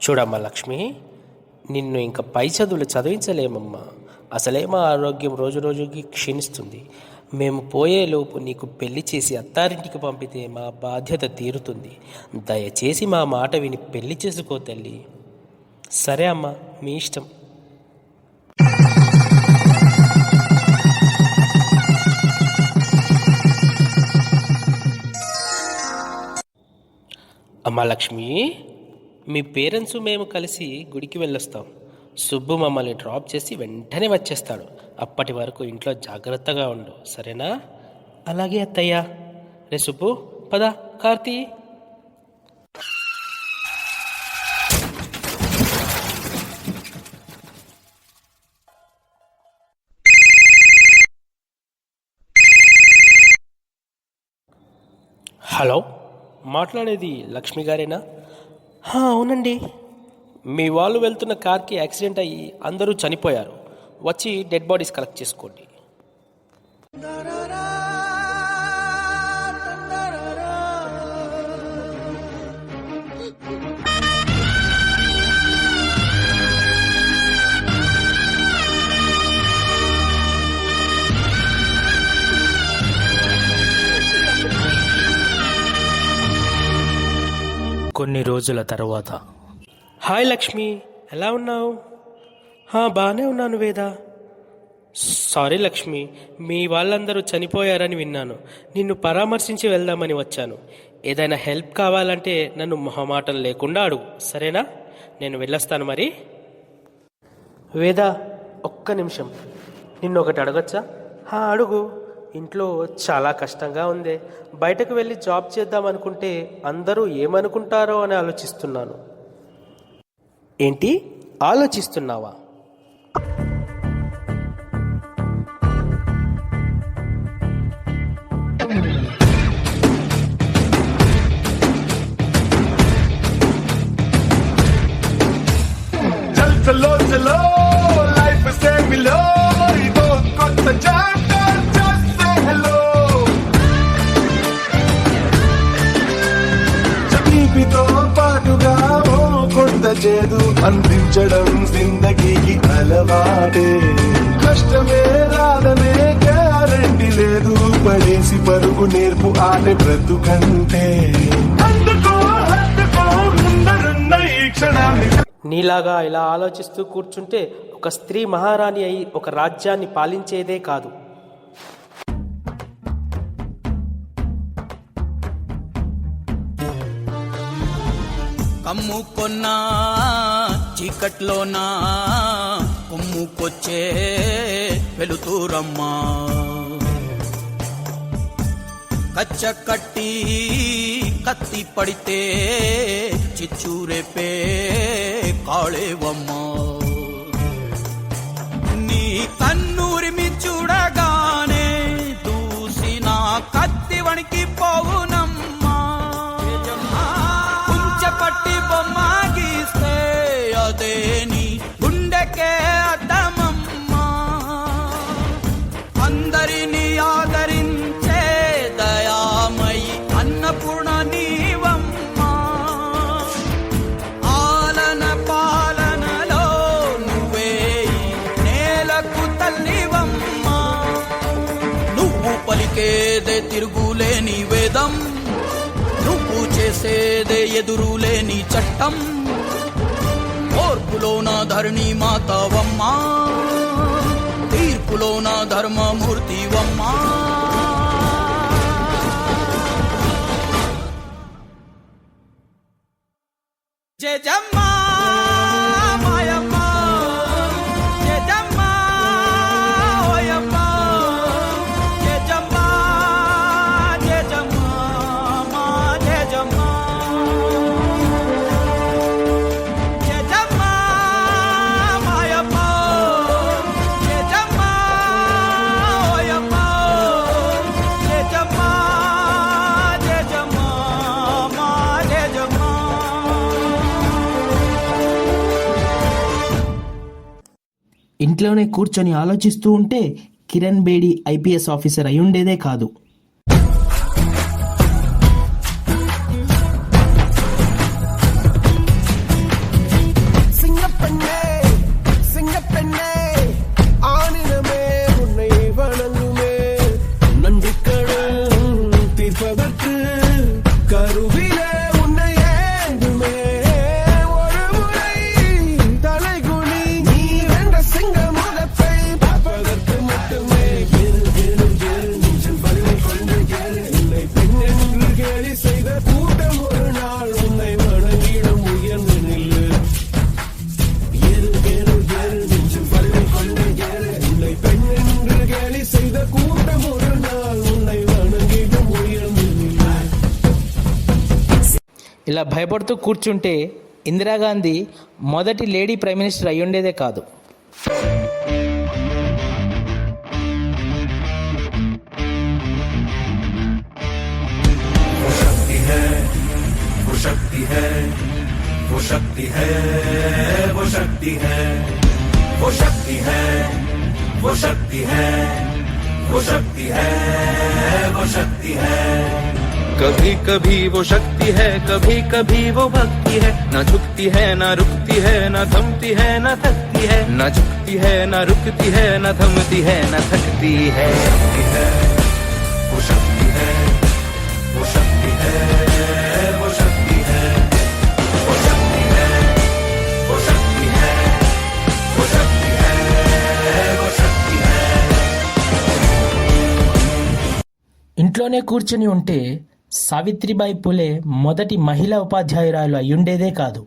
చూడమ్మా లక్ష్మి, నిన్ను ఇంకా పై చదువులు చదివించలేమమ్మా. అసలే మా ఆరోగ్యం రోజు రోజుకి క్షీణిస్తుంది. మేము పోయేలోపు నీకు పెళ్లి చేసి అత్తారింటికి పంపితే మా బాధ్యత తీరుతుంది. దయచేసి మా మాట విని పెళ్లి చేసుకో తల్లి. సరే అమ్మా, మీ ఇష్టం. అమ్మా లక్ష్మి, మీ పేరెంట్స్ మేము కలిసి గుడికి వెళ్ళొస్తాం. సుబ్బు మమ్మల్ని డ్రాప్ చేసి వెంటనే వచ్చేస్తాడు. అప్పటి వరకు ఇంట్లో జాగ్రత్తగా ఉండు, సరేనా? అలాగే అత్తయ్య. రే సుబ్బు, పద. కార్తీ, హలో, మాట్లాడేది లక్ష్మి గారేనా? అవునండి. మీ వాళ్ళు వెళ్తున్న కార్కి యాక్సిడెంట్ అయ్యి అందరూ చనిపోయారు. వచ్చి డెడ్ బాడీస్ కలెక్ట్ చేసుకోండి. కొన్ని రోజుల తర్వాత. హాయ్ లక్ష్మి, ఎలా ఉన్నావు? బాగానే ఉన్నాను వేద. సారీ లక్ష్మి, మీ వాళ్ళందరూ చనిపోయారని విన్నాను. నిన్ను పరామర్శించి వెళ్దామని వచ్చాను. ఏదైనా హెల్ప్ కావాలంటే నన్ను మొహమాటం లేకుండా అడుగు, సరేనా? నేను వెళ్ళొస్తాను మరి. వేద, ఒక్క నిమిషం, నిన్ను ఒకటి అడగచ్చా? అడుగు. ఇంట్లో చాలా కష్టంగా ఉంది. బయటకు వెళ్ళి జాబ్ చేద్దామనుకుంటే అందరూ ఏమనుకుంటారో అని ఆలోచిస్తున్నాను. ఏంటి ఆలోచిస్తున్నావా? చలో చలో లైఫ్ సే మిలో ఇదో కొత్త చాప్టర్, జస్ట్ సే హలో. జీవితో పాటుగా ఓ కొత్త చేదు అందించడం జిందగీకి అలవాటే. కష్టమే రాదనే గ్యారంటీ లేదు. పడేసి పరుగు నేర్పు ఆటే బ్రతుకంటే. అందుకో ముందరున్న ఈ క్షణాన్ని. నీలాగా ఇలా ఆలోచిస్తూ కూర్చుంటే ఒక స్త్రీ మహారాణి అయి ఒక రాజ్యాన్ని పాలించేదే కాదు. కమ్ముకొన్నా చీకట్లోనా కొమ్ముకొచ్చే వెలుతురమ్మా. కచ్చ కట్టి కత్తి పడితే చిచ్చూరేపే కాళేవమ్మా. నీ కన్నూరిమి చూడగానే దూసిన కత్తి వణికి పోవునమ్మా. కుంచెపట్టి బొమ్మ గీస్తే అదే నీ గుండెకే అద్దమమ్మా. అందరినీ ఆదరించే దయామయి అన్నపూర్ణ నీవమ్మా. ఆలన పాలనలో నువ్వే నేలకు తల్లివమ్మా. నువ్వు పలికేదే తిరుగులేని వేదం, నువ్వు చేసేదే ఎదురులేని చట్టం. ఓర్పులోన ధరణి మాతవమ్మా, తీర్పులోన ధర్మమూర్తివమ్మా. జయజమ్మా మాయమ్మ, జయజమ్మా ఓయమ్మ, జయజమ్మా జయజమ్మా మా జయజమ్మా. జయజమ్మా మాయమ్మ, జయజమ్మా ఓయమ్మ, జయజమ్మా జయజమ్మా మా జయజమ్మా. ఇంట్లోనే కూర్చొని ఆలోచిస్తూ ఉంటే కిరణ్ బేడి ఐపీఎస్ ఆఫీసర్ అయ్యుండేదే కాదు. சிங்கப்பெண்ணே சிங்கப்பெண்ணே ஆனினமே உன்னை வணங்குமே, நன்றிக்கடன் தீர்ப்பதற்கு கருவிலே உன்னை ஏந்துமே. ஒரு முறை தலைகுனி நீ வென்ற சிங்க முகத்தை பார்ப்பதற்கு மட்டுமே. நெஞ்சில் வலிமை கொண்டு கேளு, இல்லை பெண் என்று கேலி செய்த கூட்டம் ஒரு நாள் உன்னை வணங்கிடும் உயர்ந்து நில்லு. நெஞ்சில் வலிமை கொண்டு கேளு, இல்லை பெண் என்று கேலி செய்த கூட்டம் ஒரு நாள் உன்னை வணங்கிடும் உயர்ந்து நில்லு. ఇలా భయపడుతూ కూర్చుంటే ఇందిరాగాంధీ మొదటి లేడీ ప్రైమ్ మినిస్టర్ అయ్యుండేదే కాదు. वो शक्ति है, वो शक्ति है, वो शक्ति है, वो शक्ति है, वो शक्ति है, वो शक्ति है, वो शक्ति है. कभी कभी वो शक्ति है, कभी कभी वो भक्ति है. न झुकती है, न रुकती है, न थमती है, न थकती है. न झुकती है, न रुकती है, न थमती है, न थकती है. वो शक्ति है, वो शक्ति है, वो शक्ति है, वो शक्ति है, वो शक्ति है, वो शक्ति है, वो शक्ति है. ఇంట్లోనే కూర్చొని ఉంటే సావిత్రిబాయి పులే మొదటి మహిళా ఉపాధ్యాయురాలు అయ్యుండేదే కాదు.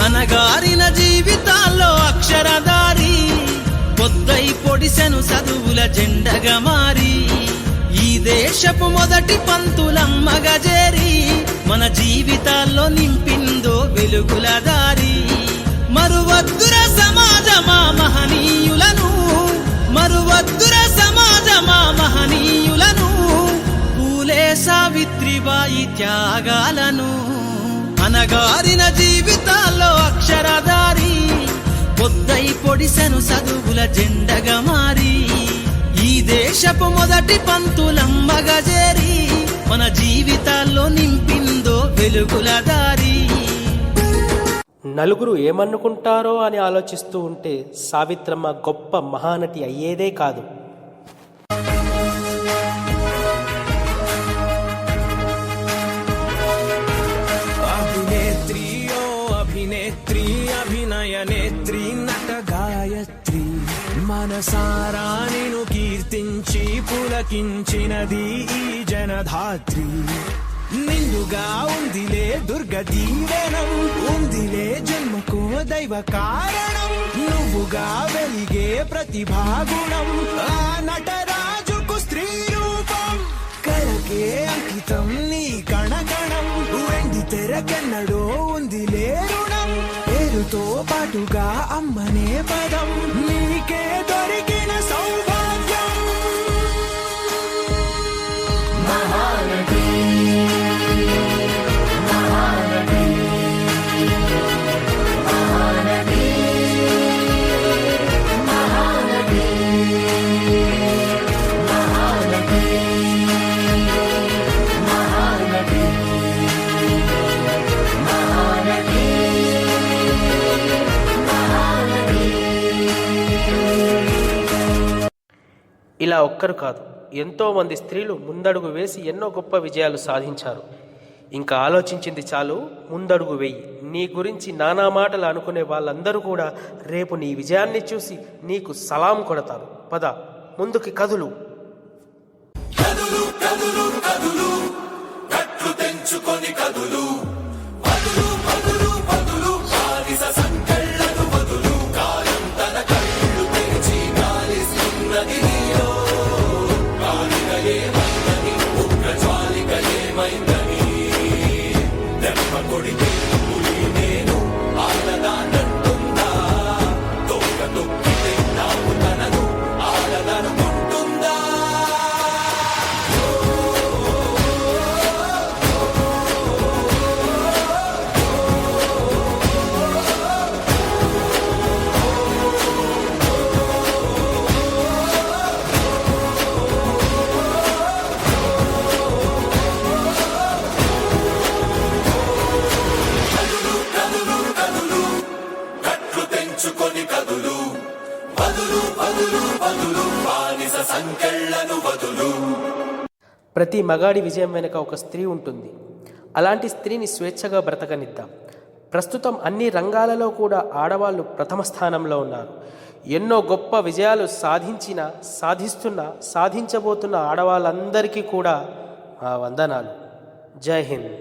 అనగారిన జీవితాల్లో అక్షరధారి, పొద్దై పొడిసెను చదువుల జెండగా మారి, ఈ దేశపు మొదటి పంతులమ్మగా చేరి, మన జీవితాల్లో నింపిందో వెలుగుల దారి. మరువద్దుర సమాజమా మహనీయులను, మరువద్దుర సమాజమా మహనీయులను, పూలే సావిత్రిబాయి త్యాగాలను. అనగారిన జీవితాల్లో అక్షరధారి, పొద్దై పొడిసెను చదువుల జెండగా మారి, ఈ దేశపు మొదటి పంతులమ్మగా చేరి, మన జీవితాల్లో నింపిందో వెలుగుల దారి. నలుగురు ఏమనుకుంటారో అని ఆలోచిస్తూ ఉంటే సావిత్రమ్మ గొప్ప మహానటి అయ్యేదే కాదు. అభినేత్రి ఓ అభినేత్రి, అభినయ నేత్రి, నట గాయత్రి, మనసారా నిన్ను కీర్తించి పులకించినది ఈ జనధాత్రి. నిండుగా ఉందిలే దుర్గ దీవెనం, ఉందిలే జన్మకో దైవ కారణం, నువ్వుగా వెలిగే ప్రతిభాగుణం, ఆ నటరాజుకు స్త్రీ రూపం. కలకే అంకితం నీ కణకణం, వెండి తెరకెన్నడో ఉందిలే రుణం, పేరుతో పాటుగా అమ్మనే పదం, నీకే దొరికిన సౌభాగ్యం. మహానటి మహానటి మహానటి మహానటి మహానటి మహానటి మహానటి ఇలా ఒక్కరు కాదు, ఎంతోమంది స్త్రీలు ముందడుగు వేసి ఎన్నో గొప్ప విజయాలు సాధించారు. ఇంకా ఆలోచించింది చాలు, ముందడుగు వెయ్యి. నీ గురించి నానా మాటలు అనుకునే వాళ్ళందరూ కూడా రేపు నీ విజయాన్ని చూసి నీకు సలాం కొడతారు. పద, ముందుకి కదులు. కదులు కదులు కదులు కట్లు తెంచుకొని కదులు పదులు పదులు పదులు బానిస సంకెళ్ళను వదులు కాలం తన కళ్ళు తెరిచి గాలిస్తున్నది నీలో కాలిక ఏమైందని ఉగ్ర జ్వాలిక ఏమైందని దెబ్బ కొడితే పులి నేను ఆడదానంటుందా తొక్క తొక్కితే నాకు తనను ఆడదనుకుంటుందా కట్లు తెంచుకొని కదులు వదులు వదులు వదులు బానిస సంకెళ్ళను వదులు. ప్రతి మగాడి విజయం వెనుక ఒక స్త్రీ ఉంటుంది. అలాంటి స్త్రీని స్వేచ్ఛగా బ్రతకనిద్దాం. ప్రస్తుతం అన్ని రంగాలలో కూడా ఆడవాళ్ళు ప్రథమ స్థానంలో ఉన్నారు. ఎన్నో గొప్ప విజయాలు సాధించబోతున్న ఆడవాళ్ళందరికీ కూడా వందనాలు. జై హింద్.